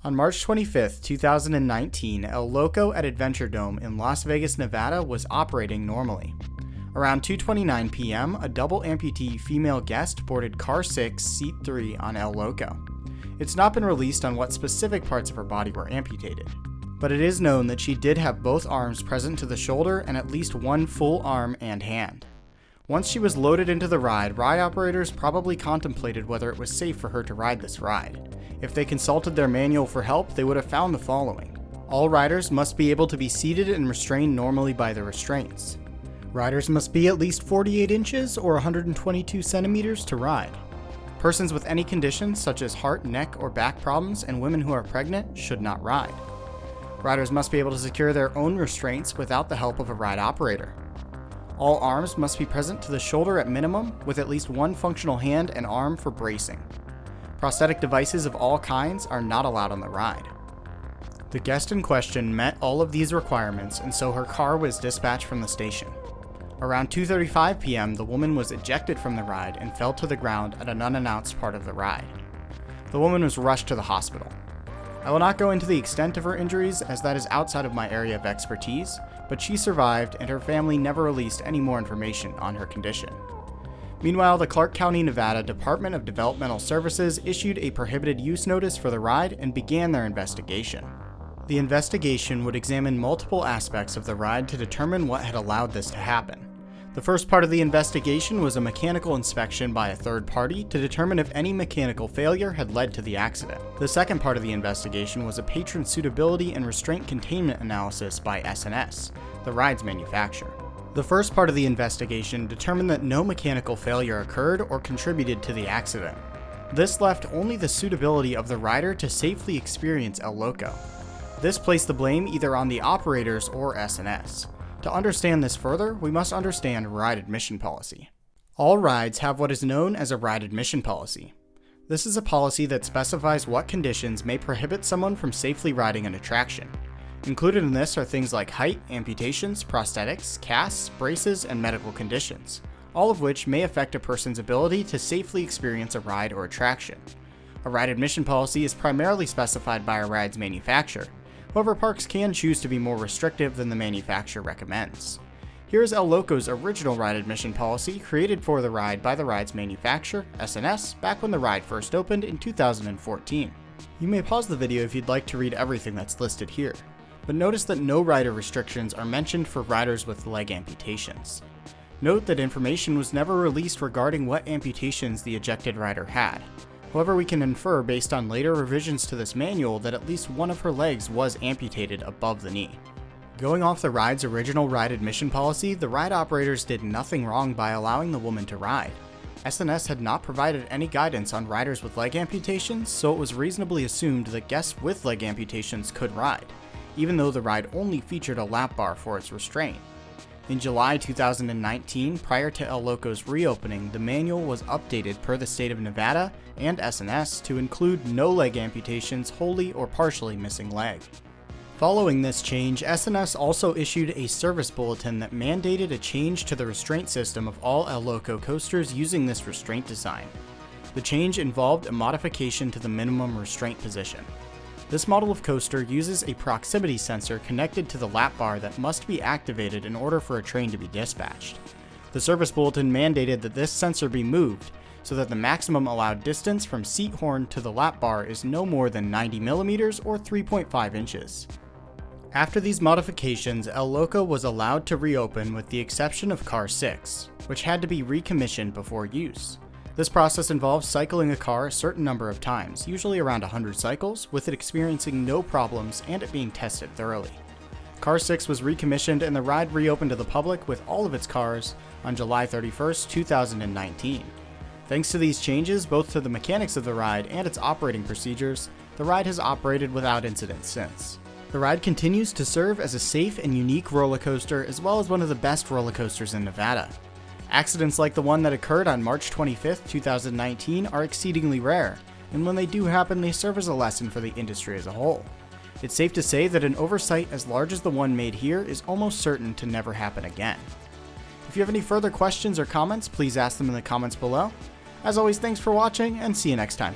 On March 25, 2019, El Loco at Adventuredome in Las Vegas, Nevada was operating normally. Around 2:29 p.m., a double amputee female guest boarded Car 6, Seat 3 on El Loco. It's not been released on what specific parts of her body were amputated, but it is known that she did have both arms present to the shoulder and at least one full arm and hand. Once she was loaded into the ride operators probably contemplated whether it was safe for her to ride this ride. If they consulted their manual for help, they would have found the following. All riders must be able to be seated and restrained normally by the restraints. Riders must be at least 48 inches or 122 centimeters to ride. Persons with any conditions such as heart, neck, or back problems and women who are pregnant should not ride. Riders must be able to secure their own restraints without the help of a ride operator. All arms must be present to the shoulder at minimum, with at least one functional hand and arm for bracing. Prosthetic devices of all kinds are not allowed on the ride. The guest in question met all of these requirements, and so her car was dispatched from the station. Around 2:35 p.m., the woman was ejected from the ride and fell to the ground at an unannounced part of the ride. The woman was rushed to the hospital. I will not go into the extent of her injuries, as that is outside of my area of expertise, but she survived and her family never released any more information on her condition. Meanwhile, the Clark County, Nevada Department of Developmental Services issued a prohibited use notice for the ride and began their investigation. The investigation would examine multiple aspects of the ride to determine what had allowed this to happen. The first part of the investigation was a mechanical inspection by a third party to determine if any mechanical failure had led to the accident. The second part of the investigation was a patron suitability and restraint containment analysis by S&S, the ride's manufacturer. The first part of the investigation determined that no mechanical failure occurred or contributed to the accident. This left only the suitability of the rider to safely experience El Loco. This placed the blame either on the operators or S&S. To understand this further, we must understand ride admission policy. All rides have what is known as a ride admission policy. This is a policy that specifies what conditions may prohibit someone from safely riding an attraction. Included in this are things like height, amputations, prosthetics, casts, braces, and medical conditions, all of which may affect a person's ability to safely experience a ride or attraction. A ride admission policy is primarily specified by a ride's manufacturer. However, parks can choose to be more restrictive than the manufacturer recommends. Here is El Loco's original ride admission policy created for the ride by the ride's manufacturer, S&S, back when the ride first opened in 2014. You may pause the video if you'd like to read everything that's listed here, but notice that no rider restrictions are mentioned for riders with leg amputations. Note that information was never released regarding what amputations the ejected rider had. However, we can infer based on later revisions to this manual that at least one of her legs was amputated above the knee. Going off the ride's original ride admission policy, the ride operators did nothing wrong by allowing the woman to ride. S&S had not provided any guidance on riders with leg amputations, so it was reasonably assumed that guests with leg amputations could ride, even though the ride only featured a lap bar for its restraint. In July 2019, prior to El Loco's reopening, the manual was updated per the state of Nevada and S&S to include no leg amputations wholly or partially missing leg. Following this change, S&S also issued a service bulletin that mandated a change to the restraint system of all El Loco coasters using this restraint design. The change involved a modification to the minimum restraint position. This model of coaster uses a proximity sensor connected to the lap bar that must be activated in order for a train to be dispatched. The service bulletin mandated that this sensor be moved so that the maximum allowed distance from seat horn to the lap bar is no more than 90 millimeters or 3.5 inches. After these modifications, El Loco was allowed to reopen with the exception of Car 6, which had to be recommissioned before use. This process involves cycling a car a certain number of times, usually around 100 cycles, with it experiencing no problems and it being tested thoroughly. Car 6 was recommissioned and the ride reopened to the public with all of its cars on July 31st, 2019. Thanks to these changes, both to the mechanics of the ride and its operating procedures, the ride has operated without incident since. The ride continues to serve as a safe and unique roller coaster, as well as one of the best roller coasters in Nevada. Accidents like the one that occurred on March 25th, 2019 are exceedingly rare, and when they do happen, they serve as a lesson for the industry as a whole. It's safe to say that an oversight as large as the one made here is almost certain to never happen again. If you have any further questions or comments, please ask them in the comments below. As always, thanks for watching, and see you next time.